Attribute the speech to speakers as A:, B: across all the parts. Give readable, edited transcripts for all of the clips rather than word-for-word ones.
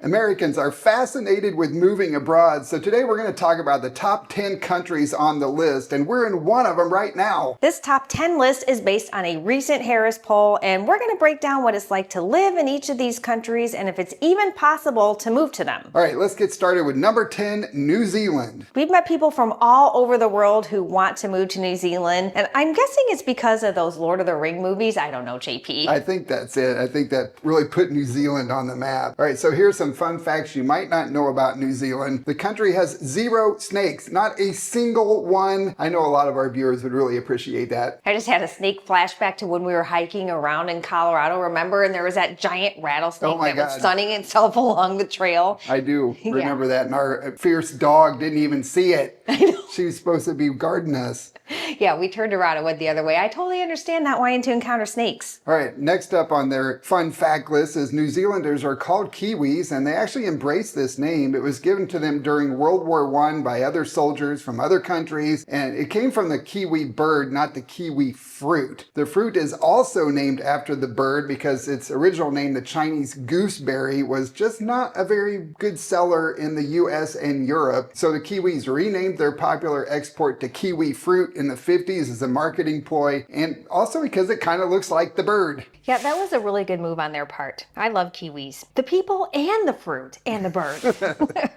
A: Americans are fascinated with moving abroad, so today we're going to talk about the top 10 countries on the list, and we're in one of them right now.
B: This top 10 list is based on a recent Harris poll, and we're going to break down what it's like to live in each of these countries and if it's even possible to move to them.
A: All right, let's get started with number 10, New Zealand.
B: We've met people from all over the world who want to move to New Zealand, and I'm guessing it's because of those Lord of the Ring movies. I don't know, JP.
A: I think that's it. I think that really put New Zealand on the map. All right, so here's some fun facts you might not know about New Zealand. The country has 0 snakes, not a single one. I know a lot of our viewers would really appreciate that.
B: I just had a snake flashback to when we were hiking around in Colorado, remember? And there was that giant rattlesnake that was sunning itself along the trail.
A: I do remember that, and our fierce dog didn't even see it.
B: I know.
A: She was supposed to be guarding us.
B: Yeah, we turned around and went the other way. I totally understand not wanting to encounter snakes.
A: All right, next up on their fun fact list is New Zealanders are called Kiwis, and they actually embrace this name. It was given to them during World War I by other soldiers from other countries, and it came from the kiwi bird, not the kiwi fruit. The fruit is also named after the bird because its original name, the Chinese gooseberry, was just not a very good seller in the US and Europe. So the Kiwis renamed their popular export to kiwi fruit in the 50s as a marketing ploy, and also because it kind of looks like the bird.
B: Yeah, that was a really good move on their part. I love kiwis. The people and the fruit and the bird.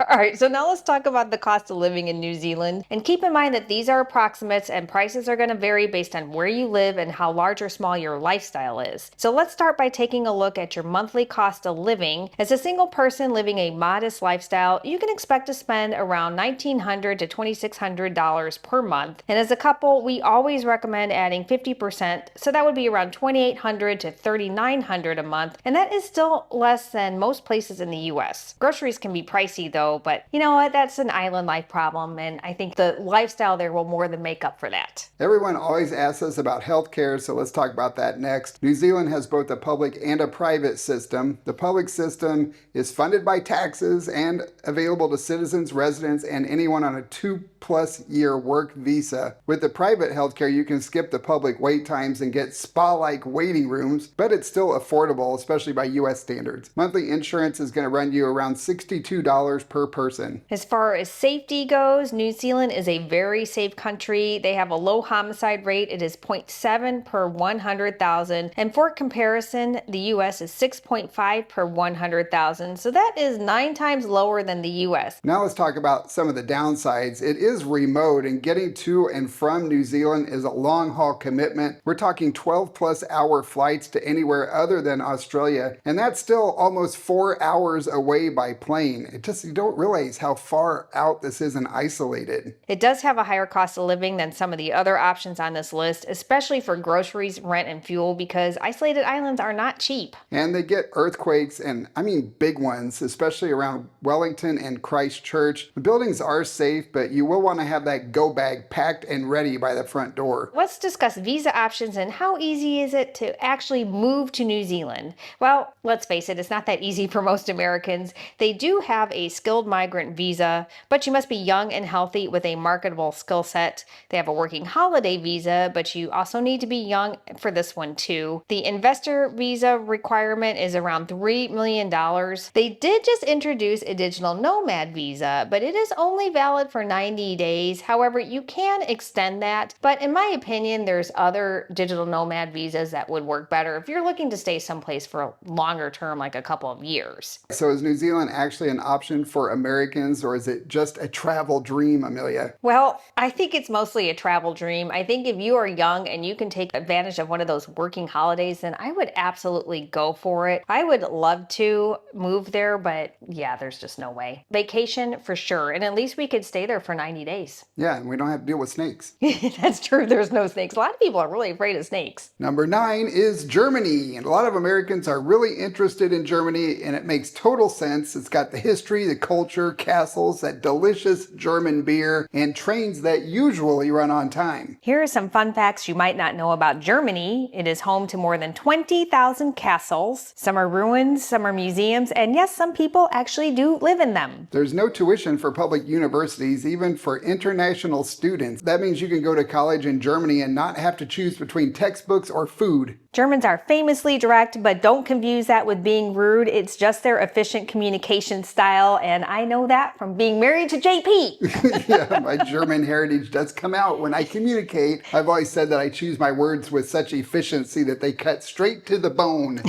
B: All right, so now let's talk about the cost of living in New Zealand. And keep in mind that these are approximates and prices are going to vary based on where you live and how large or small your lifestyle is. So let's start by taking a look at your monthly cost of living. As a single person living a modest lifestyle, you can expect to spend around $1,900 to $2,600 per month. And as a couple, we always recommend adding 50%, so that would be around $2,800 to $3,900 a month, and that is still less than most places in the US. Groceries can be pricey though, but you know what? That's an island life problem, and I think the lifestyle there will more than make up for that.
A: Everyone always asks us about healthcare, so let's talk about that next. New Zealand has both a public and a private system. The public system is funded by taxes and available to citizens, residents, and anyone on a 2+ year work visa. With the private healthcare, you can skip the public wait times and get spa-like waiting rooms, but it's still affordable, especially by US standards. Monthly insurance is going to run you around $62 per person.
B: As far as safety goes, New Zealand is a very safe country. They have a low homicide rate. It is 0.7 per 100,000. And for comparison, the US is 6.5 per 100,000. So that is 9 times lower than the US.
A: Now let's talk about some of the downsides. It is remote, and getting to and from New Zealand is a long haul commitment. We're talking 12+ hour flights to anywhere other than Australia, and that's still almost 4 hours away by plane. You don't realize how far out this is and isolated.
B: It does have a higher cost of living than some of the other options on this list, especially for groceries, rent, and fuel, because isolated islands are not cheap.
A: And they get earthquakes, and I mean big ones, especially around Wellington and Christchurch. The buildings are safe, but you will want to have that go bag packed and ready by the front door.
B: Let's discuss visa options and how easy is it to actually move to New Zealand. Well, let's face it, it's not that easy for most Americans. They do have a skilled migrant visa, but you must be young and healthy with a marketable skill set. They have a working holiday visa, but you also need to be young for this one too. The investor visa requirement is around $3 million. They did just introduce a digital nomad visa, but it is only valid for 90 days. However, you can extend that, but in my opinion, there's other digital nomad visas that would work better if you're looking to stay someplace for a longer term, like a couple of years.
A: So is New Zealand actually an option for Americans, or is it just a travel dream, Amelia?
B: Well, I think it's mostly a travel dream. I think if you are young and you can take advantage of one of those working holidays, then I would absolutely go for it. I would love to move there, but yeah, there's just no way. Vacation for sure, and at least we could stay there for 90 days.
A: Yeah, and we don't have to deal with snakes.
B: That's true, there's no snakes. A lot of people are really afraid of snakes.
A: Number 9 is Germany, and a lot of Americans are really interested in Germany, and it makes total sense. It's got the history, the culture, castles, that delicious German beer, and trains that usually run on time.
B: Here are some fun facts you might not know about Germany. It is home to more than 20,000 castles. Some are ruins, some are museums, and yes, some people actually do live in them.
A: There's no tuition for public universities, even for international students. That means you can go to college in Germany and not have to choose between textbooks or food.
B: Germans are famously direct, but don't confuse that with being rude. It's just their efficient communication style, and I know that from being married to JP.
A: Yeah, my German heritage does come out when I communicate. I've always said that I choose my words with such efficiency that they cut straight to the bone.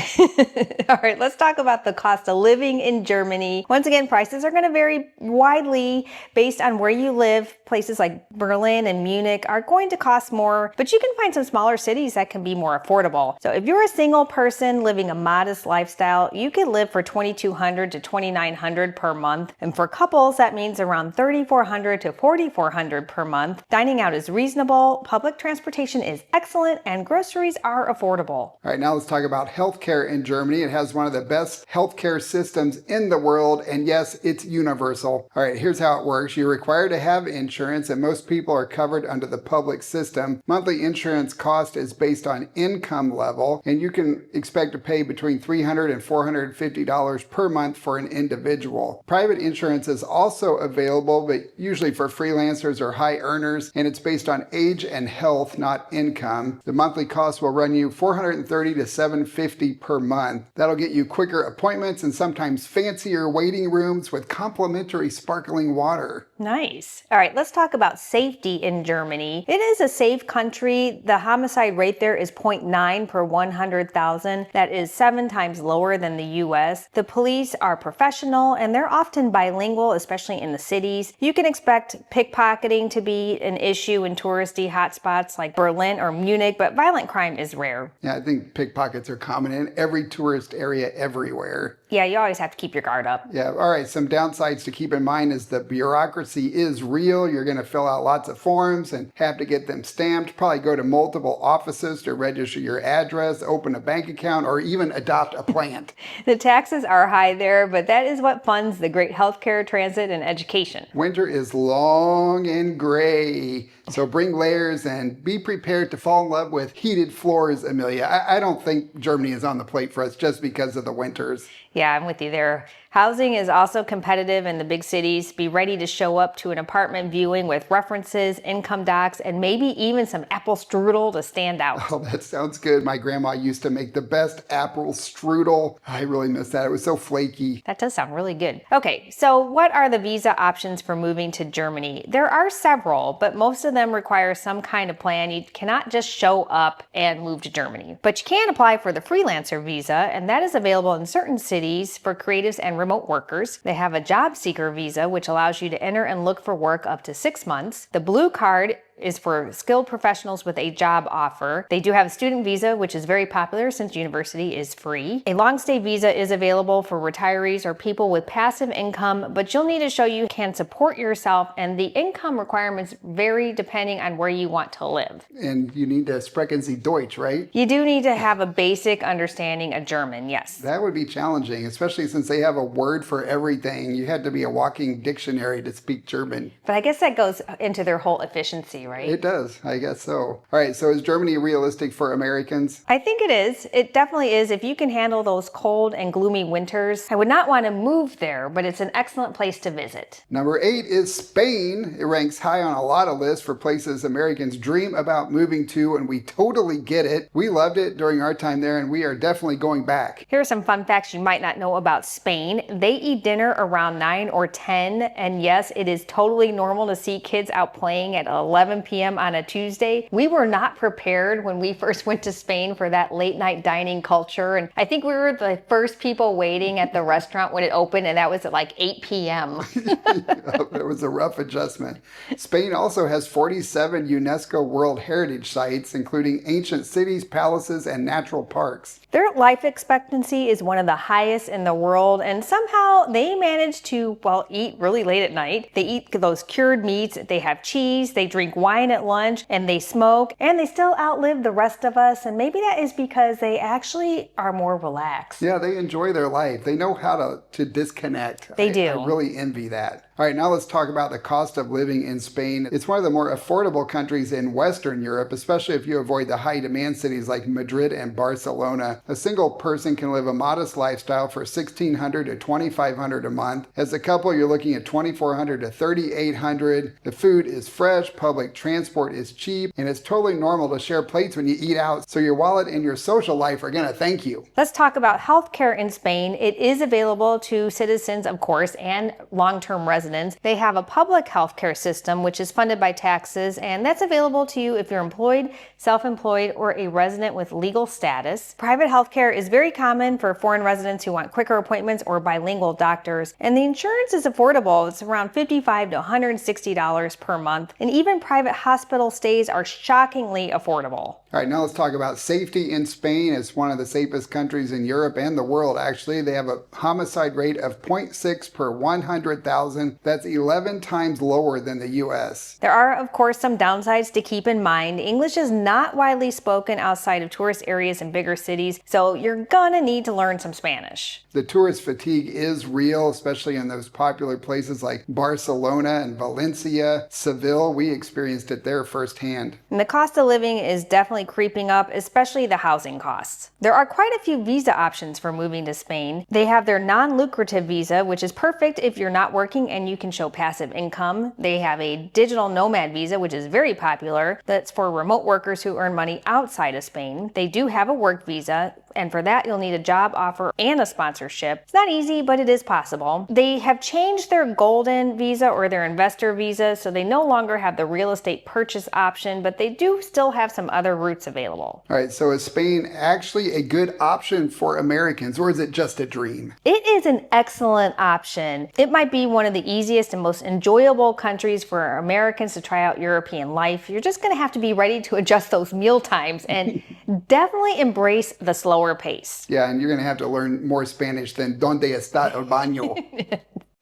B: All right, let's talk about the cost of living in Germany. Once again, prices are going to vary widely based on where you live. Places like Berlin and Munich are going to cost more, but you can find some smaller cities that can be more affordable. So if you're a single person living a modest lifestyle, you can live for $2,200 to $2,900 per month. And for couples, that means around $3,400 to $4,400 per month. Dining out is reasonable, public transportation is excellent, and groceries are affordable.
A: All right, now let's talk about healthcare in Germany. It has one of the best healthcare systems in the world, and yes, it's universal. All right, here's how it works. You're required to have insurance, and most people are covered under the public system. Monthly insurance cost is based on income level, and you can expect to pay between $300 and $450 per month for an individual. Private insurance is also available, but usually for freelancers or high earners, and it's based on age and health, not income. The monthly cost will run you $430 to $750 per month. That'll get you quicker appointments and sometimes fancier waiting rooms with complimentary sparkling water.
B: Nice. All right, let's talk about safety in Germany. It is a safe country. The homicide rate there is 0.9 per 100,000. That is 7 times lower than the US. The police are professional and they're often bilingual, especially in the cities. You can expect pickpocketing to be an issue in touristy hotspots like Berlin or Munich, but violent crime is rare.
A: Yeah, I think pickpockets are common in every tourist area everywhere.
B: Yeah, you always have to keep your guard up.
A: Yeah, all right, some downsides to keep in mind is the bureaucracy is real. You're going to fill out lots of forms and have to get them stamped, probably go to multiple offices to register your address, open a bank account, or even adopt a plant.
B: The taxes are high there, but that is what funds the great healthcare, transit, and education.
A: Winter is long and gray, so bring layers and be prepared to fall in love with heated floors, Amelia. I don't think Germany is on the plate for us just because of the winters.
B: Yeah, I'm with you there. Housing is also competitive in the big cities. Be ready to show up to an apartment viewing with references, income docs, and maybe even some apple strudel to stand out.
A: Oh, that sounds good. My grandma used to make the best apple strudel. I really miss that. It was so flaky.
B: That does sound really good. Okay, so what are the visa options for moving to Germany? There are several, but most of them require some kind of plan. You cannot just show up and move to Germany. But you can apply for the freelancer visa, and that is available in certain cities for creatives and remote workers. They have a job seeker visa, which allows you to enter and look for work up to 6 months. The blue card is for skilled professionals with a job offer. They do have a student visa, which is very popular since university is free. A long stay visa is available for retirees or people with passive income, but you'll need to show you can support yourself, and the income requirements vary depending on where you want to live.
A: And you need to sprechen Sie Deutsch, right?
B: You do need to have a basic understanding of German, yes.
A: That would be challenging, especially since they have a word for everything. You had to be a walking dictionary to speak German.
B: But I guess that goes into their whole efficiency, right?
A: It does, I guess so. All right, so is Germany realistic for Americans?
B: I think it is. It definitely is. If you can handle those cold and gloomy winters, I would not want to move there, but it's an excellent place to visit.
A: Number 8 is Spain. It ranks high on a lot of lists for places Americans dream about moving to, and we totally get it. We loved it during our time there, and we are definitely going back.
B: Here are some fun facts you might not know about Spain. They eat dinner around 9 or 10, and yes, it is totally normal to see kids out playing at 11 p.m. on a Tuesday. We were not prepared when we first went to Spain for that late night dining culture, and I think we were the first people waiting at the restaurant when it opened, and that was at like 8 p.m.
A: It was a rough adjustment. Spain also has 47 UNESCO World Heritage Sites, including ancient cities, palaces, and natural parks.
B: Their life expectancy is one of the highest in the world, and somehow they manage to, well, eat really late at night. They eat those cured meats, they have cheese, they drink wine at lunch, and they smoke, and they still outlive the rest of us, and maybe that is because they actually are more relaxed.
A: Yeah, they enjoy their life. They know how to disconnect.
B: They do.
A: I really envy that. All right, now let's talk about the cost of living in Spain. It's one of the more affordable countries in Western Europe, especially if you avoid the high demand cities like Madrid and Barcelona. A single person can live a modest lifestyle for $1,600 to $2,500 a month. As a couple, you're looking at $2,400 to $3,800. The food is fresh, public Public transport is cheap, and it's totally normal to share plates when you eat out, so your wallet and your social life are going to thank you.
B: Let's talk about healthcare in Spain. It is available to citizens, of course, and long-term residents. They have a public healthcare system, which is funded by taxes, and that's available to you if you're employed, self-employed, or a resident with legal status. Private healthcare is very common for foreign residents who want quicker appointments or bilingual doctors, and the insurance is affordable. It's around $55 to $160 per month, and even private hospital stays are shockingly affordable.
A: All right, now let's talk about safety in Spain. It's one of the safest countries in Europe and the world, actually. They have a homicide rate of 0.6 per 100,000. That's 11 times lower than the U.S.
B: There are, of course, some downsides to keep in mind. English is not widely spoken outside of tourist areas in bigger cities, so you're gonna need to learn some Spanish.
A: The tourist fatigue is real, especially in those popular places like Barcelona and Valencia, Seville. We experienced it there firsthand.
B: And the cost of living is definitely creeping up, especially the housing costs. There are quite a few visa options for moving to Spain. They have their non-lucrative visa, which is perfect if you're not working and you can show passive income. They have a digital nomad visa, which is very popular. That's for remote workers who earn money outside of Spain. They do have a work visa, and for that you'll need a job offer and a sponsorship. It's not easy, but it is possible. They have changed their golden visa or their investor visa, so they no longer have the real estate purchase option, but they do still have some other routes available.
A: All right, so is Spain actually a good option for Americans, or is it just a dream?
B: It is an excellent option. It might be one of the easiest and most enjoyable countries for Americans to try out European life. You're just going to have to be ready to adjust those meal times and definitely embrace the slower pace.
A: Yeah, and you're going to have to learn more Spanish than ¿Dónde está el baño?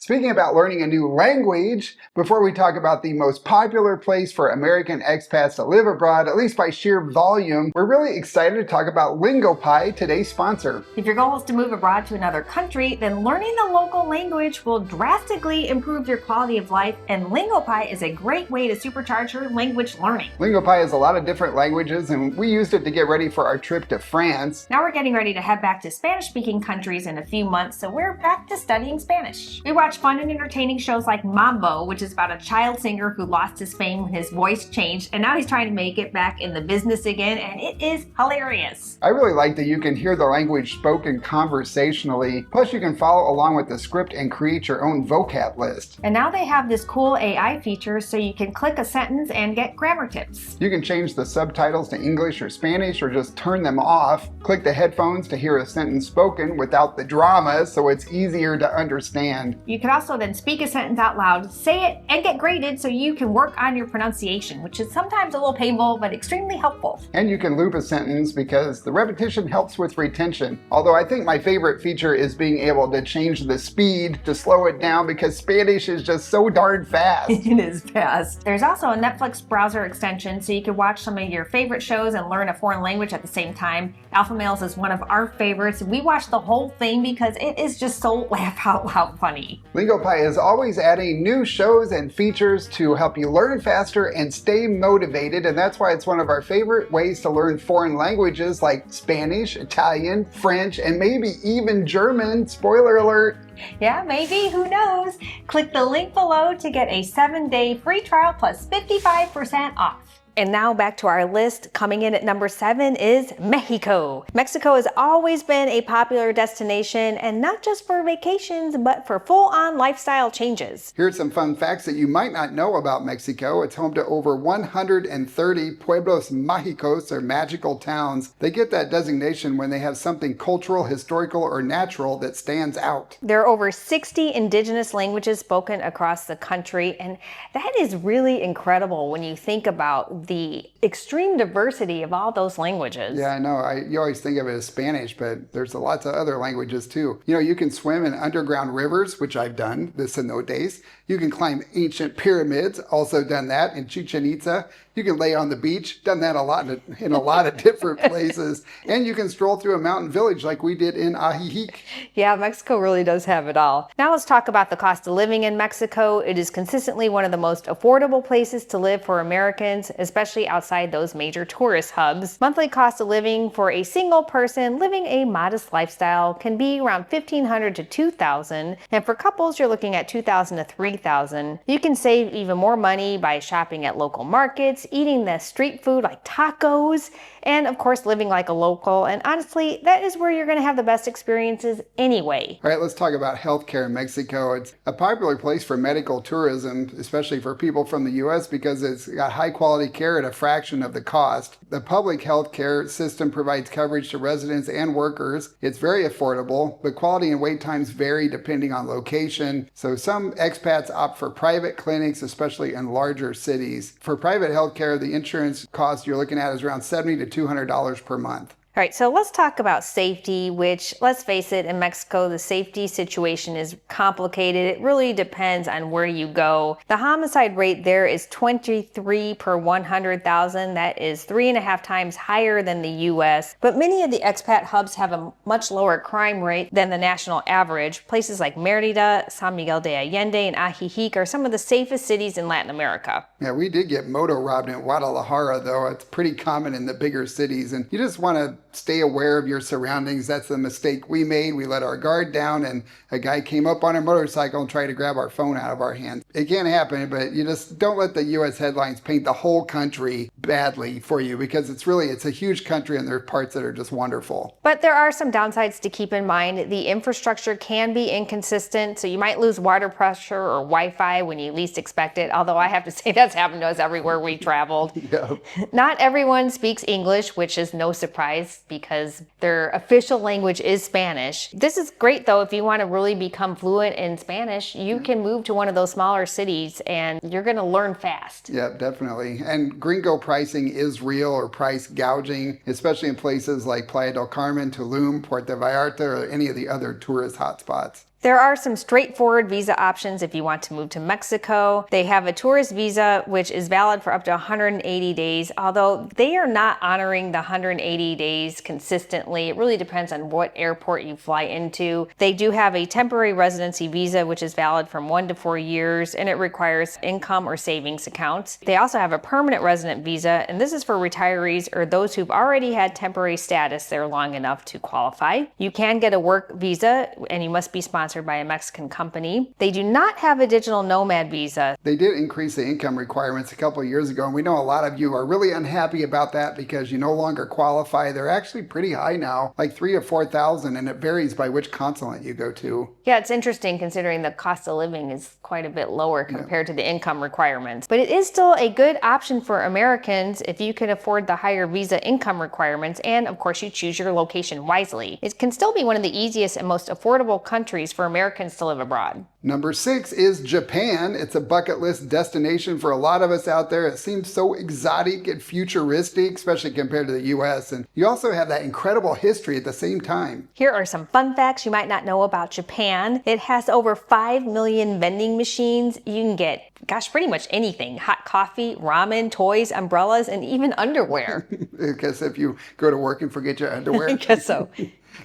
A: Speaking about learning a new language, before we talk about the most popular place for American expats to live abroad, at least by sheer volume, we're really excited to talk about LingoPie, today's sponsor.
B: If your goal is to move abroad to another country, then learning the local language will drastically improve your quality of life, and LingoPie is a great way to supercharge your language learning.
A: LingoPie has a lot of different languages, and we used it to get ready for our trip to France.
B: Now we're getting ready to head back to Spanish-speaking countries in a few months, so we're back to studying Spanish. We watch fun and entertaining shows like Mambo, which is about a child singer who lost his fame when his voice changed, and now he's trying to make it back in the business again, and it is hilarious.
A: I really like that you can hear the language spoken conversationally, plus you can follow along with the script and create your own vocab list.
B: And now they have this cool AI feature so you can click a sentence and get grammar tips.
A: You can change the subtitles to English or Spanish, or just turn them off. Click the headphones to hear a sentence spoken without the drama, so it's easier to understand.
B: You can also then speak a sentence out loud, say it, and get graded so you can work on your pronunciation, which is sometimes a little painful but extremely helpful.
A: And you can loop a sentence because the repetition helps with retention. Although I think my favorite feature is being able to change the speed to slow it down, because Spanish is just so darn fast.
B: It is fast. There's also a Netflix browser extension so you can watch some of your favorite shows and learn a foreign language at the same time. Alpha Males is one of our favorites. We watched the whole thing because it is just so laugh out loud funny.
A: LingoPie is always adding new shows and features to help you learn faster and stay motivated, and that's why it's one of our favorite ways to learn foreign languages like Spanish, Italian, French, and maybe even German. Spoiler alert.
B: Yeah, maybe, who knows? Click the link below to get a 7-day free trial plus 55% off. And now back to our list. Coming in at number 7 is Mexico. Mexico has always been a popular destination, and not just for vacations, but for full-on lifestyle changes.
A: Here's some fun facts that you might not know about Mexico. It's home to over 130 pueblos mágicos, or magical towns. They get that designation when they have something cultural, historical, or natural that stands out.
B: There are over 60 indigenous languages spoken across the country, and that is really incredible when you think about the extreme diversity of all those languages.
A: Yeah, I know. You always think of it as Spanish, but there's lots of other languages too. You know, you can swim in underground rivers, which I've done, the cenotes. You can climb ancient pyramids, also done that in Chichen Itza. You can lay on the beach, done that a lot in a lot of different places. And you can stroll through a mountain village like we did in Ajijic.
B: Yeah, Mexico really does have it all. Now let's talk about the cost of living in Mexico. It is consistently one of the most affordable places to live for Americans, especially outside those major tourist hubs. Monthly cost of living for a single person living a modest lifestyle can be around $1,500 to $2,000, and for couples you're looking at $2,000 to $3,000. You can save even more money by shopping at local markets, eating the street food like tacos, and of course living like a local. And honestly, that is where you're going to have the best experiences anyway.
A: All right, let's talk about healthcare in Mexico. It's a popular place for medical tourism, especially for people from the U.S., because it's got high quality care at a fraction of the cost. The public healthcare system provides coverage to residents and workers. It's very affordable, but quality and wait times vary depending on location. So some expats opt for private clinics, especially in larger cities. For private healthcare, the insurance cost you're looking at is around $70 to $200 per month.
B: All right, so let's talk about safety, which, let's face it, in Mexico, the safety situation is complicated. It really depends on where you go. The homicide rate there is 23 per 100,000. That is 3.5 times higher than the U.S. But many of the expat hubs have a much lower crime rate than the national average. Places like Merida, San Miguel de Allende, and Ajijic are some of the safest cities in Latin America.
A: Yeah, we did get moto robbed in Guadalajara, though. It's pretty common in the bigger cities, and you just want to stay aware of your surroundings. That's the mistake we made. We let our guard down and a guy came up on a motorcycle and tried to grab our phone out of our hands. It can happen, but you just don't let the U.S. headlines paint the whole country badly for you, because it's a huge country and there are parts that are just wonderful.
B: But there are some downsides to keep in mind. The infrastructure can be inconsistent, so you might lose water pressure or Wi-Fi when you least expect it, although I have to say that's happened to us everywhere we traveled.
A: Yeah.
B: Not everyone speaks English, which is no surprise because their official language is Spanish. This is great though. If you want to really become fluent in Spanish, you can move to one of those smaller cities and you're going to learn fast.
A: Yeah, definitely. And gringo pricing is real, or price gouging, especially in places like Playa del Carmen, Tulum, Puerto Vallarta, or any of the other tourist hotspots.
B: There are some straightforward visa options if you want to move to Mexico. They have a tourist visa, which is valid for up to 180 days, although they are not honoring the 180 days consistently. It really depends on what airport you fly into. They do have a temporary residency visa, which is valid from 1 to 4 years, and it requires income or savings accounts. They also have a permanent resident visa, and this is for retirees or those who've already had temporary status there long enough to qualify. You can get a work visa, and you must be sponsored by a Mexican company. They do not have a digital nomad visa.
A: They did increase the income requirements a couple of years ago, and we know a lot of you are really unhappy about that because you no longer qualify. They're actually pretty high now, like 3,000 to 4,000, and it varies by which consulate you go to.
B: Yeah, it's interesting considering the cost of living is quite a bit lower compared to the income requirements. But it is still a good option for Americans if you can afford the higher visa income requirements, and of course you choose your location wisely. It can still be one of the easiest and most affordable countries for Americans to live abroad.
A: Number 6 is Japan. It's a bucket list destination for a lot of us out there. It seems so exotic and futuristic, especially compared to the US. And you also have that incredible history at the same time.
B: Here are some fun facts you might not know about Japan. It has over 5 million vending machines. You can get, pretty much anything. Hot coffee, ramen, toys, umbrellas, and even underwear.
A: I guess if you go to work and forget your underwear.
B: I guess so.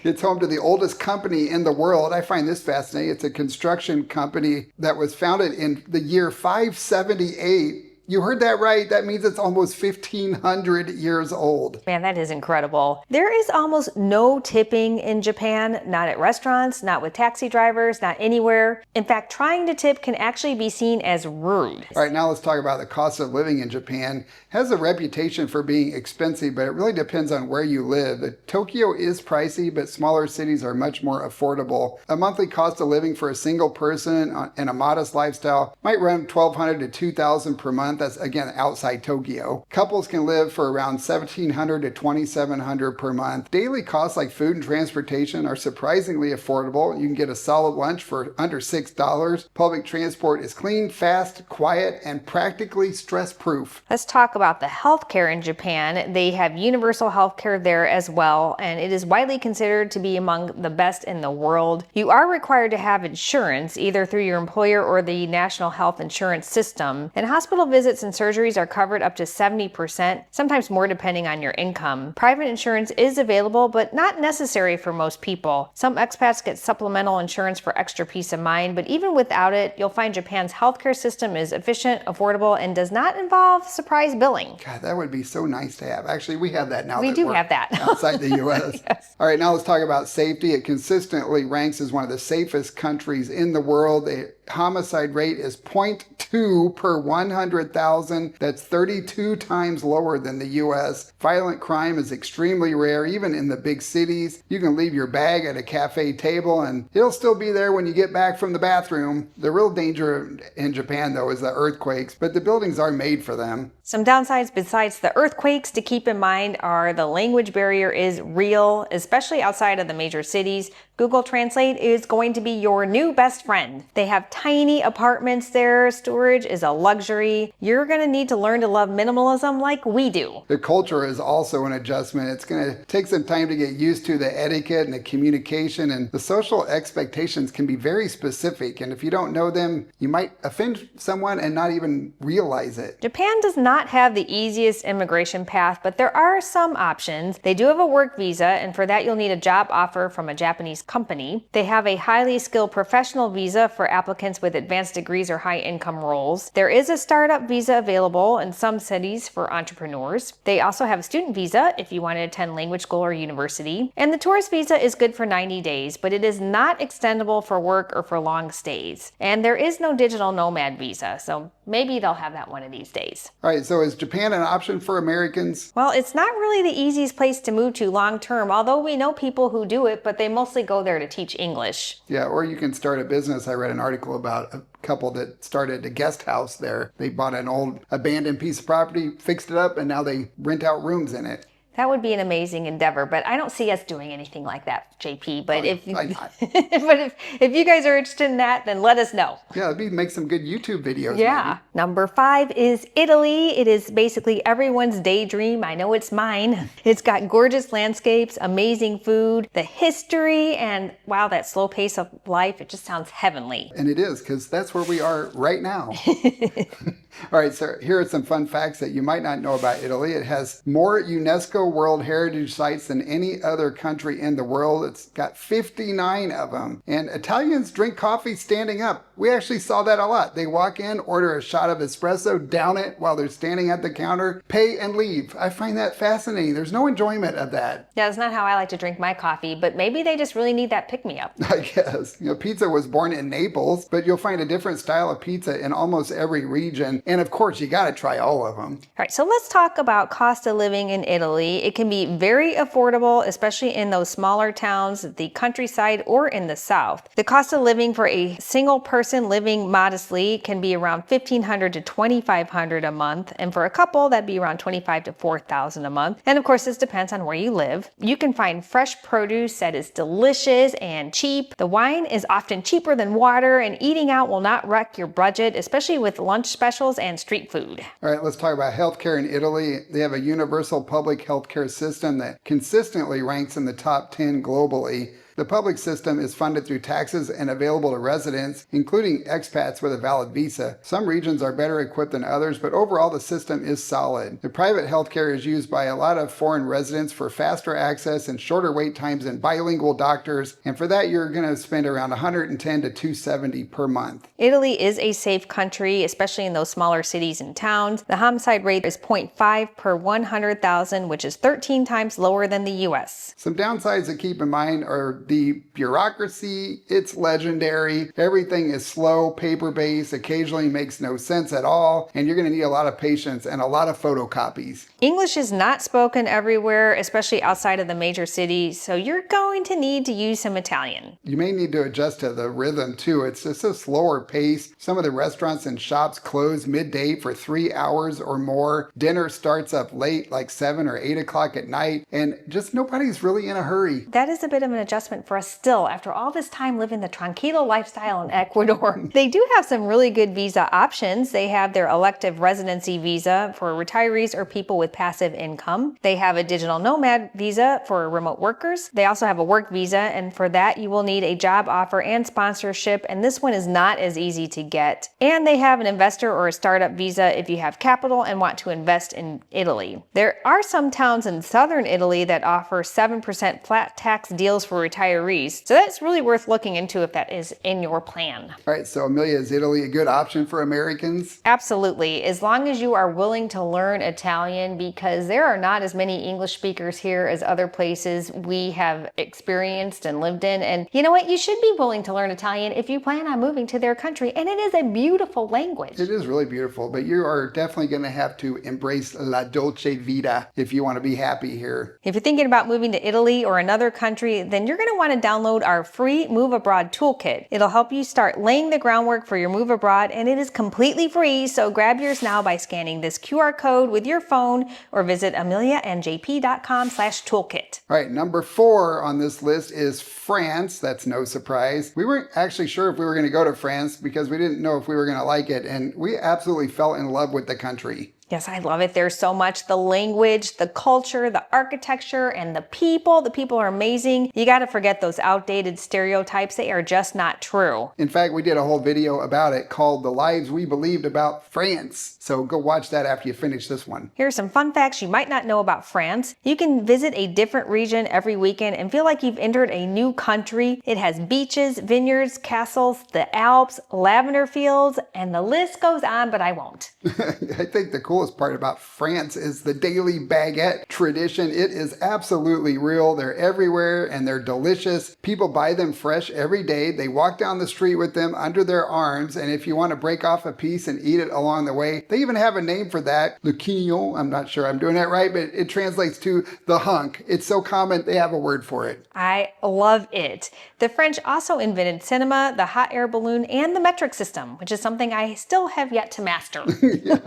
A: It's home to the oldest company in the world. I find this fascinating. It's a construction company that was founded in the year 578. You heard that right. That means it's almost 1,500 years old.
B: Man, that is incredible. There is almost no tipping in Japan, not at restaurants, not with taxi drivers, not anywhere. In fact, trying to tip can actually be seen as rude.
A: All right, now let's talk about the cost of living in Japan. It has a reputation for being expensive, but it really depends on where you live. Tokyo is pricey, but smaller cities are much more affordable. A monthly cost of living for a single person in a modest lifestyle might run $1,200 to $2,000 per month. That's again outside Tokyo. Couples can live for around $1,700 to $2,700 per month. Daily costs like food and transportation are surprisingly affordable. You can get a solid lunch for under $6. Public transport is clean, fast, quiet, and practically stress-proof.
B: Let's talk about the healthcare in Japan. They have universal healthcare there as well, and it is widely considered to be among the best in the world. You are required to have insurance, either through your employer or the national health insurance system, and hospital visits visits and surgeries are covered up to 70%, sometimes more depending on your income. Private insurance is available, but not necessary for most people. Some expats get supplemental insurance for extra peace of mind, but even without it, you'll find Japan's healthcare system is efficient, affordable, and does not involve surprise billing.
A: God, that would be so nice to have. Actually, we have that now.
B: We do have that.
A: Outside the U.S.
B: Yes.
A: All right, now let's talk about safety. It consistently ranks as one of the safest countries in the world. The homicide rate is 0.2 per 100,000. That's 32 times lower than the U.S. Violent crime is extremely rare, even in the big cities. You can leave your bag at a cafe table and it'll still be there when you get back from the bathroom. The real danger in Japan, though, is the earthquakes, but the buildings are made for them.
B: Some downsides besides the earthquakes to keep in mind are the language barrier is real, especially outside of the major cities. Google Translate is going to be your new best friend. They have tiny apartments there. Storage is a luxury. You're going to need to learn to love minimalism like we do.
A: The culture is also an adjustment. It's going to take some time to get used to the etiquette and the communication, and the social expectations can be very specific. And if you don't know them, you might offend someone and not even realize it.
B: Japan does not have the easiest immigration path, but there are some options. They do have a work visa, and for that you'll need a job offer from a Japanese company. They have a highly skilled professional visa for applicants with advanced degrees or high income roles. There is a startup visa available in some cities for entrepreneurs. They also have a student visa if you want to attend language school or university. And the tourist visa is good for 90 days, but it is not extendable for work or for long stays. And there is no digital nomad visa, so maybe they'll have that one of these days.
A: All right, so is Japan an option for Americans?
B: Well, it's not really the easiest place to move to long term, although we know people who do it, but they mostly go there to teach English.
A: Yeah, or you can start a business. I read an article about a couple that started a guest house there. They bought an old abandoned piece of property, fixed it up, and now they rent out rooms in it.
B: That would be an amazing endeavor, but I don't see us doing anything like that, JP. But if you guys are interested in that, then let us know.
A: Yeah, make some good YouTube videos.
B: Yeah.
A: Maybe.
B: Number 5 is Italy. It is basically everyone's daydream. I know it's mine. It's got gorgeous landscapes, amazing food, the history, and wow, that slow pace of life. It just sounds heavenly.
A: And it is, because that's where we are right now. All right, so here are some fun facts that you might not know about Italy. It has more UNESCO World Heritage Sites than any other country in the world. It's got 59 of them. And Italians drink coffee standing up. We actually saw that a lot. They walk in, order a shot of espresso, down it while they're standing at the counter, pay and leave. I find that fascinating. There's no enjoyment of that.
B: Yeah, that's not how I like to drink my coffee, but maybe they just really need that pick-me-up.
A: I guess. Pizza was born in Naples, but you'll find a different style of pizza in almost every region. And of course, you got to try all of them.
B: All right, so let's talk about cost of living in Italy. It can be very affordable, especially in those smaller towns, the countryside, or in the south. The cost of living for a single person living modestly can be around $1,500 to $2,500 a month, and for a couple, that'd be around $25,000 to $4,000 a month. And of course, this depends on where you live. You can find fresh produce that is delicious and cheap. The wine is often cheaper than water, and eating out will not wreck your budget, especially with lunch specials and street food.
A: All right, let's talk about healthcare in Italy. They have a universal public healthcare system that consistently ranks in the top 10 globally. The public system is funded through taxes and available to residents, including expats with a valid visa. Some regions are better equipped than others, but overall the system is solid. The private healthcare is used by a lot of foreign residents for faster access and shorter wait times and bilingual doctors, and for that you're going to spend around $110 to $270 per month.
B: Italy is a safe country, especially in those smaller cities and towns. The homicide rate is 0.5 per 100,000, which is 13 times lower than the US.
A: Some downsides to keep in mind are the bureaucracy. It's legendary. Everything is slow, paper-based, occasionally makes no sense at all, and you're going to need a lot of patience and a lot of photocopies.
B: English is not spoken everywhere, especially outside of the major cities, so you're going to need to use some Italian.
A: You may need to adjust to the rhythm too. It's just a slower pace. Some of the restaurants and shops close midday for 3 hours or more. Dinner starts up late, like 7 or 8 o'clock at night, and just nobody's really in a hurry.
B: That is a bit of an adjustment investment for us still after all this time living the tranquilo lifestyle in Ecuador. They do have some really good visa options. They have their elective residency visa for retirees or people with passive income. They have a digital nomad visa for remote workers. They also have a work visa, and for that you will need a job offer and sponsorship, and this one is not as easy to get. And they have an investor or a startup visa if you have capital and want to invest in Italy. There are some towns in southern Italy that offer 7% flat tax deals for retirees, so that's really worth looking into if that is in your plan.
A: All right, so Amelia, is Italy a good option for Americans?
B: Absolutely, as long as you are willing to learn Italian, because there are not as many English speakers here as other places we have experienced and lived in. And you know what? You should be willing to learn Italian if you plan on moving to their country, and it is a beautiful language.
A: It is really beautiful, but you are definitely going to have to embrace la dolce vita if you want to be happy here.
B: If you're thinking about moving to Italy or another country, then you're going to want to download our free Move Abroad Toolkit. It'll help you start laying the groundwork for your move abroad, and it is completely free, so grab yours now by scanning this QR code with your phone or visit ameliaandjp.com/toolkit.
A: All right, number 4 on this list is France. That's no surprise. We weren't actually sure if we were going to go to France because we didn't know if we were going to like it, and we absolutely fell in love with the country.
B: Yes, I love it. There's so much. The language, the culture, the architecture, and the people. The people are amazing. You got to forget those outdated stereotypes. They are just not true.
A: In fact, we did a whole video about it called The Lives We Believed About France. So go watch that after you finish this one.
B: Here are some fun facts you might not know about France. You can visit a different region every weekend and feel like you've entered a new country. It has beaches, vineyards, castles, the Alps, lavender fields, and the list goes on, but I won't.
A: I think the coolest part about France is the daily baguette tradition. It is absolutely real. They're everywhere and they're delicious. People buy them fresh every day. They walk down the street with them under their arms, and if you want to break off a piece and eat it along the way, they even have a name for that. Le quignon. I'm not sure I'm doing that right, but it translates to the hunk. It's so common, they have a word for it.
B: I love it. The French also invented cinema, the hot air balloon, and the metric system, which is something I still have yet to master.
A: Yeah.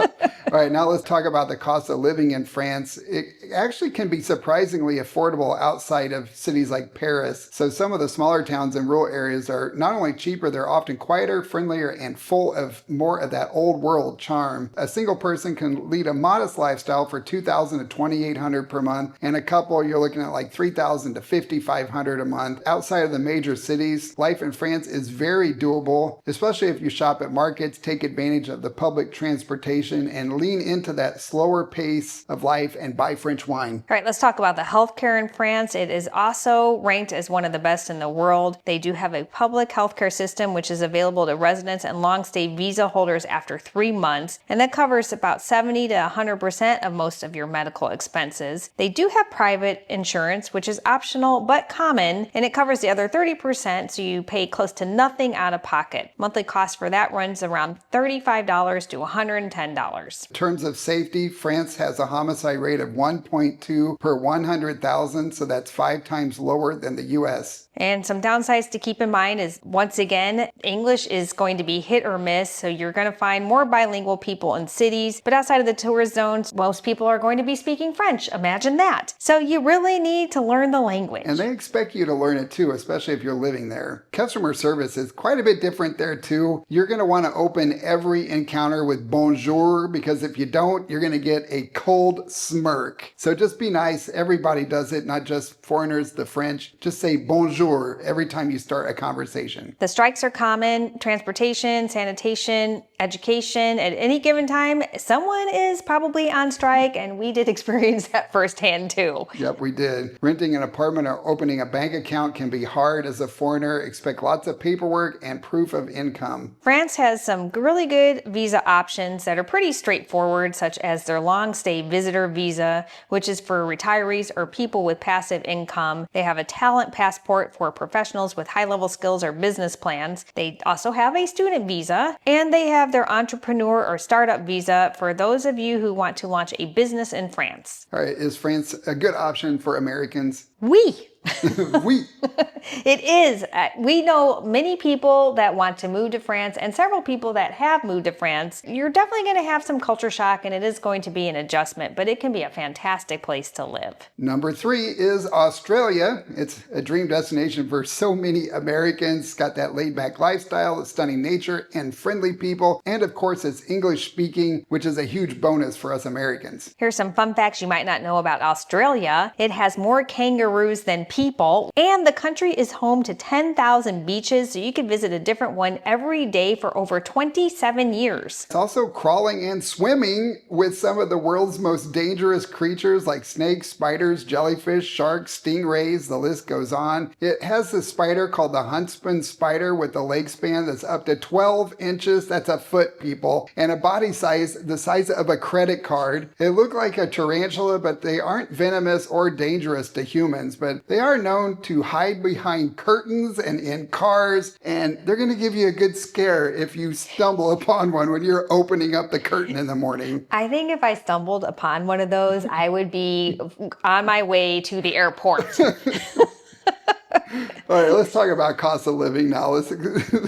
A: All right, now let's talk about the cost of living in France. It actually can be surprisingly affordable outside of cities like Paris. So some of the smaller towns and rural areas are not only cheaper, they're often quieter, friendlier, and full of more of that old world charm. A single person can lead a modest lifestyle for $2,000 to $2,800 per month, and a couple you're looking at like $3,000 to $5,500 a month. Outside of the major cities, life in France is very doable, especially if you shop at markets, take advantage of the public transportation, and lean into that slower pace of life and buy French wine.
B: All right, let's talk about the healthcare in France. It is also ranked as one of the best in the world. They do have a public healthcare system which is available to residents and long-stay visa holders after 3 months, and that covers about 70 to 100% of most of your medical expenses. They do have private insurance, which is optional but common, and it covers the other 30%, so you pay close to nothing out of pocket. Monthly cost for that runs around $35 to $110.
A: In terms of safety, France has a homicide rate of 1.2 per 100,000, so that's 5 times lower than the US.
B: And some downsides to keep in mind is, once again, English is going to be hit or miss, so you're going to find more bilingual people in cities, but outside of the tourist zones, most people are going to be speaking French. Imagine that. So you really need to learn the language.
A: And they expect you to learn it too, especially if you're living there. Customer service is quite a bit different there too. You're going to want to open every encounter with bonjour, because if you don't, you're going to get a cold smirk. So just be nice. Everybody does it, not just foreigners, the French. Just say bonjour every time you start a conversation.
B: The strikes are common. Transportation, sanitation, education. At any given time, someone is probably on strike, and we did experience that firsthand too.
A: Yep, we did. Renting an apartment or opening a bank account can be hard as a foreigner. Expect lots of paperwork and proof of income.
B: France has some really good visa options that are pretty straightforward, such as their long stay visitor visa, which is for retirees or people with passive income. They have a talent passport for professionals with high-level skills or business plans. They also have a student visa, and they have their entrepreneur or startup visa for those of you who want to launch a business in France.
A: All right, is France a good option for Americans?
B: Oui!
A: We.
B: It is. We know many people that want to move to France and several people that have moved to France. You're definitely going to have some culture shock and it is going to be an adjustment, but it can be a fantastic place to live.
A: Number 3 is Australia. It's a dream destination for so many Americans. It's got that laid-back lifestyle, stunning nature, and friendly people. And of course, it's English speaking, which is a huge bonus for us Americans.
B: Here's some fun facts you might not know about Australia. It has more kangaroos than people, and the country is home to 10,000 beaches, so you can visit a different one every day for over 27 years.
A: It's also crawling and swimming with some of the world's most dangerous creatures like snakes, spiders, jellyfish, sharks, stingrays, the list goes on. It has this spider called the huntsman spider with a leg span that's up to 12 inches. That's a foot, people. And a body size the size of a credit card. It looked like a tarantula, but they aren't venomous or dangerous to humans, but they are known to hide behind curtains and in cars, and they're going to give you a good scare if you stumble upon one when you're opening up the curtain in the morning.
B: I think if I stumbled upon one of those, I would be on my way to the airport.
A: All right, let's talk about cost of living now.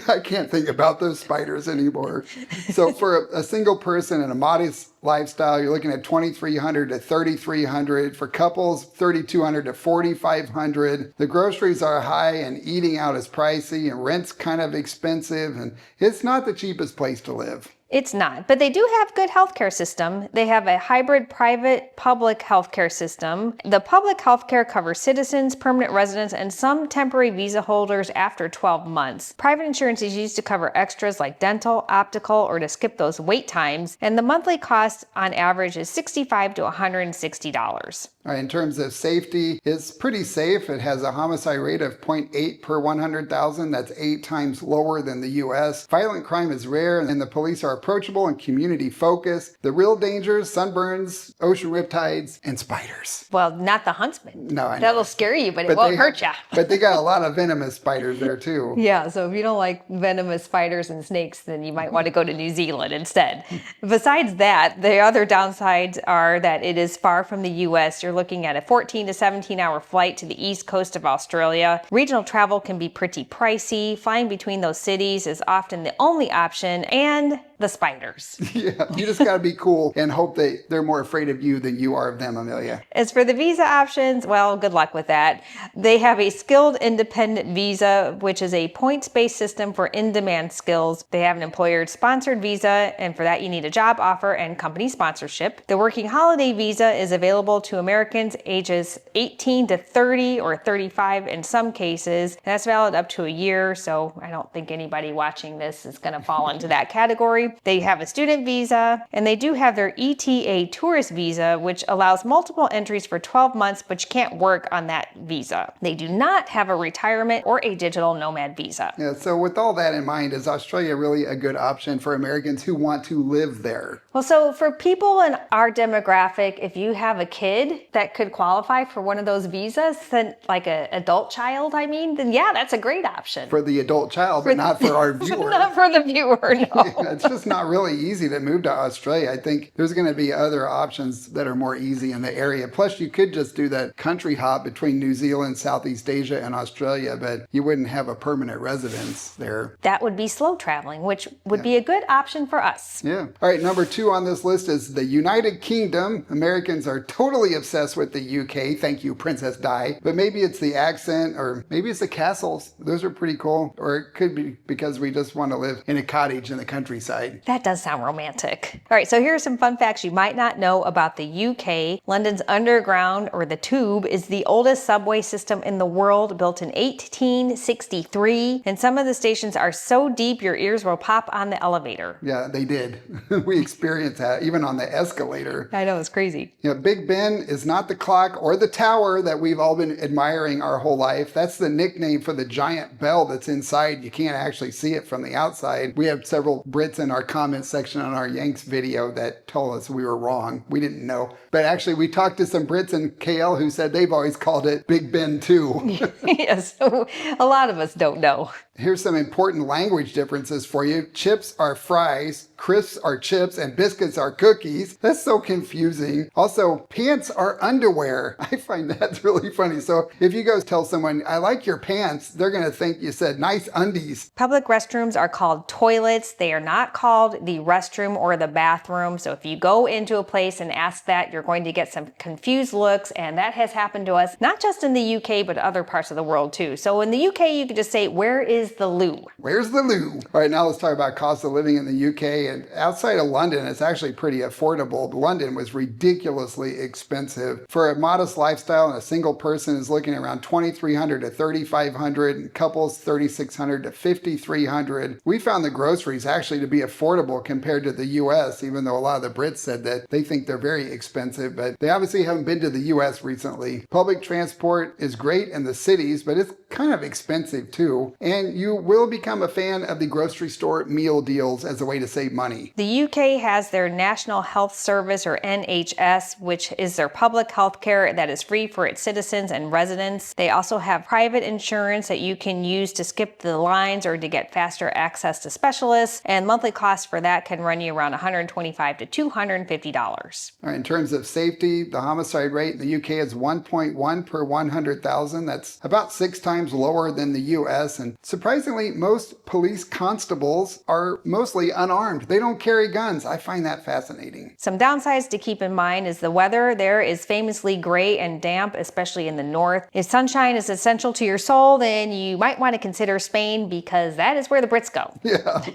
A: I can't think about those spiders anymore. So for a single person in a modest lifestyle, you're looking at $2,300 to $3,300. For couples, $3,200 to $4,500. The groceries are high and eating out is pricey and rent's kind of expensive, and it's not the cheapest place to live.
B: It's not, but they do have good healthcare system. They have a hybrid private-public healthcare system. The public healthcare covers citizens, permanent residents, and some temporary visa holders after 12 months. Private insurance is used to cover extras like dental, optical, or to skip those wait times. And the monthly cost on average is $65 to $160.
A: All right, in terms of safety, it's pretty safe. It has a homicide rate of 0.8 per 100,000. That's 8 times lower than the U.S. Violent crime is rare, and the police are approachable and community focused. The real dangers, sunburns, ocean riptides, and spiders.
B: Well, not the huntsman.
A: No, I know.
B: That'll scare you, but it won't hurt you.
A: But they got a lot of venomous spiders there too.
B: Yeah, so if you don't like venomous spiders and snakes, then you might want to go to New Zealand instead. Besides that, the other downsides are that it is far from the U.S. You're looking at a 14 to 17-hour flight to the east coast of Australia. Regional travel can be pretty pricey. Flying between those cities is often the only option, and the spiders.
A: Yeah, you just got to be cool and hope they're more afraid of you than you are of them, Amelia.
B: As for the visa options, well, good luck with that. They have a skilled independent visa, which is a points-based system for in-demand skills. They have an employer-sponsored visa, and for that you need a job offer and company sponsorship. The working holiday visa is available to Americans ages 18 to 30 or 35 in some cases. And that's valid up to a year, so I don't think anybody watching this is going to fall into that category. They have a student visa, and they do have their ETA tourist visa, which allows multiple entries for 12 months, but you can't work on that visa. They do not have a retirement or a digital nomad visa.
A: Yeah, so with all that in mind, is Australia really a good option for Americans who want to live there?
B: Well, so for people in our demographic, if you have a kid that could qualify for one of those visas, then like an adult child, then yeah, that's a great option.
A: For the adult child, but not for our viewer.
B: Not for the viewer, no.
A: Yeah, it's just not really easy to move to Australia. I think there's going to be other options that are more easy in the area. Plus, you could just do that country hop between New Zealand, Southeast Asia, and Australia, but you wouldn't have a permanent residence there.
B: That would be slow traveling, which would be a good option for us.
A: Yeah. All right, number 2 on this list is the United Kingdom. Americans are totally obsessed with the UK. Thank you, Princess Di. But maybe it's the accent, or maybe it's the castles. Those are pretty cool. Or it could be because we just want to live in a cottage in the countryside.
B: That does sound romantic. All right, so here are some fun facts you might not know about the UK. London's Underground, or the Tube, is the oldest subway system in the world, built in 1863. And some of the stations are so deep your ears will pop on the elevator.
A: Yeah, they did. We experienced that, even on the escalator.
B: I know, it's crazy.
A: You know, Big Ben is not the clock or the tower that we've all been admiring our whole life. That's the nickname for the giant bell that's inside. You can't actually see it from the outside. We have several Brits in our comments section on our Yanks video that told us we were wrong. We didn't know. But actually, we talked to some Brits in KL who said they've always called it Big Ben too.
B: Yes, so a lot of us don't know.
A: Here's some important language differences for you. Chips are fries. crisps are chips and biscuits are cookies. That's so confusing. Also, pants are underwear. I find that's really funny. So if you go tell someone, I like your pants, they're going to think you said nice undies.
B: Public restrooms are called toilets. They are not called the restroom or the bathroom. So if you go into a place and ask that, you're going to get some confused looks. And that has happened to us, not just in the UK, but other parts of the world too. So in the UK, you could just say, where is the loo?
A: Where's the loo? All right, now let's talk about cost of living in the UK. And outside of London, it's actually pretty affordable. London was ridiculously expensive. For a modest lifestyle, and a single person is looking around $2,300 to $3,500, and couples $3,600 to $5,300. We found the groceries actually to be affordable compared to the US, even though a lot of the Brits said that they think they're very expensive, but they obviously haven't been to the US recently. Public transport is great in the cities, but it's kind of expensive too. And you will become a fan of the grocery store meal deals as a way to save money.
B: The UK has their National Health Service, or NHS, which is their public health care that is free for its citizens and residents. They also have private insurance that you can use to skip the lines or to get faster access to specialists, and monthly costs for that can run you around $125 to $250.
A: All right, in terms of safety, the homicide rate in the UK is 1.1 per 100,000. That's about 6 times lower than the US. And surprisingly, most police constables are mostly unarmed. They don't carry guns. I find that fascinating.
B: Some downsides to keep in mind is the weather there is famously gray and damp, especially in the north. If sunshine is essential to your soul, then you might want to consider Spain, because that is where the Brits go.
A: Yeah.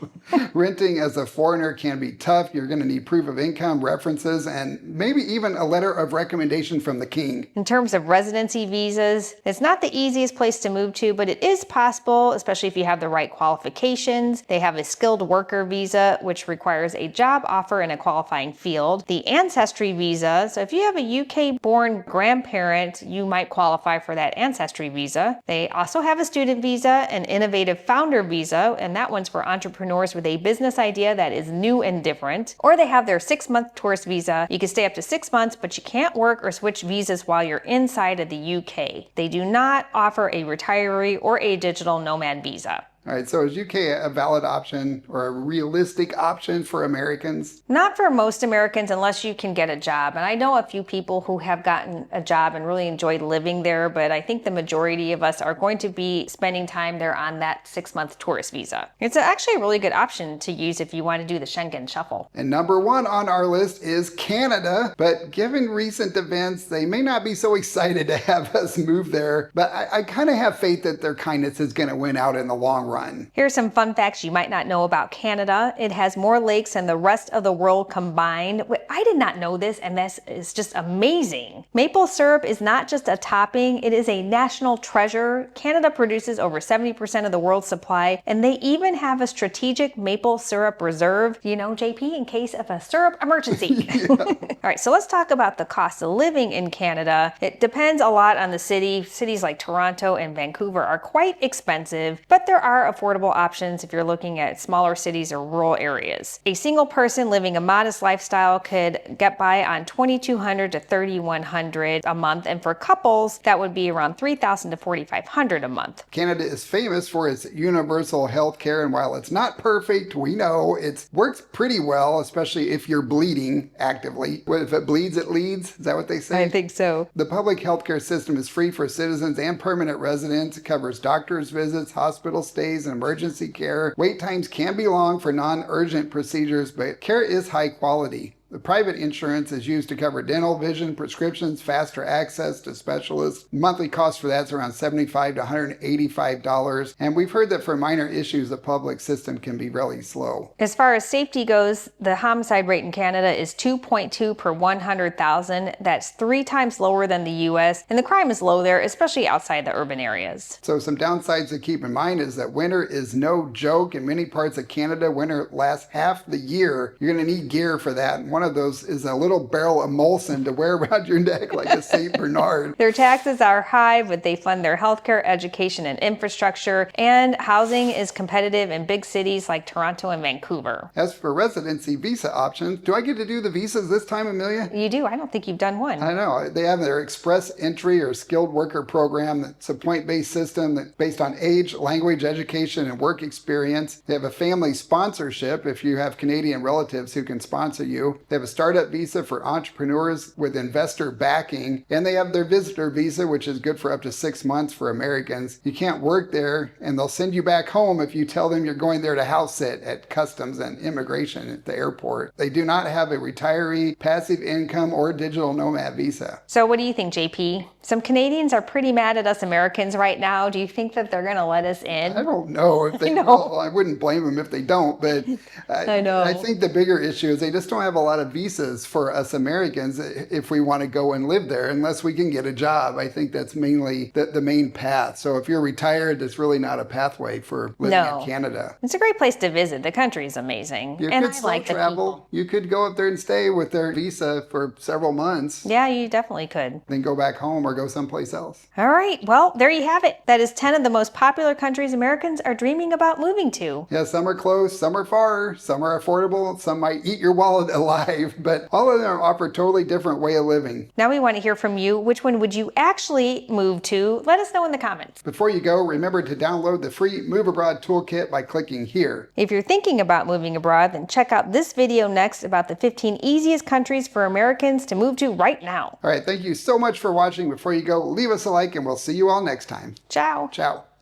A: Renting as a foreigner can be tough. You're going to need proof of income, references, and maybe even a letter of recommendation from the king.
B: In terms of residency visas, it's not the easiest place to move to, but it is possible, especially if you have the right qualifications. They have a skilled worker visa, which requires a job offer in a qualifying field. The ancestry visa, so if you have a UK-born grandparent, you might qualify for that ancestry visa. They also have a student visa, an innovative founder visa, and that one's for entrepreneurs with a business idea that is new and different. Or they have their 6-month tourist visa. You can stay up to 6 months, but you can't work or switch visas while you're inside of the UK. They do not offer a retiree or a digital nomad visa.
A: All right, so is UK a valid option or a realistic option for Americans?
B: Not for most Americans unless you can get a job. And I know a few people who have gotten a job and really enjoyed living there, but I think the majority of us are going to be spending time there on that 6-month tourist visa. It's actually a really good option to use if you want to do the Schengen shuffle.
A: And number 1 on our list is Canada, but given recent events, they may not be so excited to have us move there, but I kind of have faith that their kindness is going to win out in the long run.
B: Here are some fun facts you might not know about Canada. It has more lakes than the rest of the world combined. I did not know this, and this is just amazing. Maple syrup is not just a topping, it is a national treasure. Canada produces over 70% of the world's supply, and they even have a strategic maple syrup reserve, you know, JP, in case of a syrup emergency. All right, so let's talk about the cost of living in Canada. It depends a lot on the city. Cities like Toronto and Vancouver are quite expensive, but there are affordable options if you're looking at smaller cities or rural areas. A single person living a modest lifestyle could get by on $2,200 to $3,100 a month, and for couples, that would be around $3,000 to $4,500 a month.
A: Canada is famous for its universal health care, and while it's not perfect, we know it works pretty well, especially if you're bleeding actively. If it bleeds, it leads. Is that what they say?
B: I think so.
A: The public healthcare system is free for citizens and permanent residents. It covers doctor's visits, hospital stays, and emergency care. Wait times can be long for non-urgent procedures, but care is high quality. The private insurance is used to cover dental, vision, prescriptions, faster access to specialists. Monthly cost for that's around $75 to $185. And we've heard that for minor issues, the public system can be really slow.
B: As far as safety goes, the homicide rate in Canada is 2.2 per 100,000. That's 3 times lower than the US, and the crime is low there, especially outside the urban areas.
A: So some downsides to keep in mind is that winter is no joke. In many parts of Canada, winter lasts half the year. You're going to need gear for that. And one of those is a little barrel of Molson to wear around your neck like a St. Bernard.
B: Their taxes are high, but they fund their healthcare, education, and infrastructure, and housing is competitive in big cities like Toronto and Vancouver.
A: As for residency visa options, do I get to do the visas this time, Amelia?
B: You do? I don't think you've done one.
A: I know. They have their express entry or skilled worker program that's a point-based system that's based on age, language, education, and work experience. They have a family sponsorship if you have Canadian relatives who can sponsor you. They have a startup visa for entrepreneurs with investor backing. And they have their visitor visa, which is good for up to 6 months for Americans. You can't work there, and they'll send you back home if you tell them you're going there to house sit at customs and immigration at the airport. They do not have a retiree, passive income, or digital nomad visa.
B: So what do you think, JP? Some Canadians are pretty mad at us Americans right now. Do you think that they're going to let us in?
A: I don't know if they will. I wouldn't blame them if they don't, but
B: I know.
A: I think the bigger issue is they just don't have a lot of visas for us Americans if we want to go and live there unless we can get a job. I think that's mainly the main path. So if you're retired, it's really not a pathway for living in Canada.
B: It's a great place to visit. The country is amazing.
A: You
B: and
A: could
B: I
A: still
B: like
A: travel.
B: the people.
A: You could go up there and stay with their visa for several months.
B: Yeah, you definitely could.
A: Then go back home or go someplace else.
B: All right. Well, there you have it. That is 10 of the most popular countries Americans are dreaming about moving to.
A: Yeah, some are close, some are far, some are affordable, some might eat your wallet alive, but all of them offer a totally different way of living.
B: Now we want to hear from you. Which one would you actually move to? Let us know in the comments.
A: Before you go, remember to download the free Move Abroad Toolkit by clicking here.
B: If you're thinking about moving abroad, then check out this video next about the 15 easiest countries for Americans to move to right now.
A: All right, thank you so much for watching. Before you go, leave us a like and we'll see you all next time.
B: Ciao.
A: Ciao.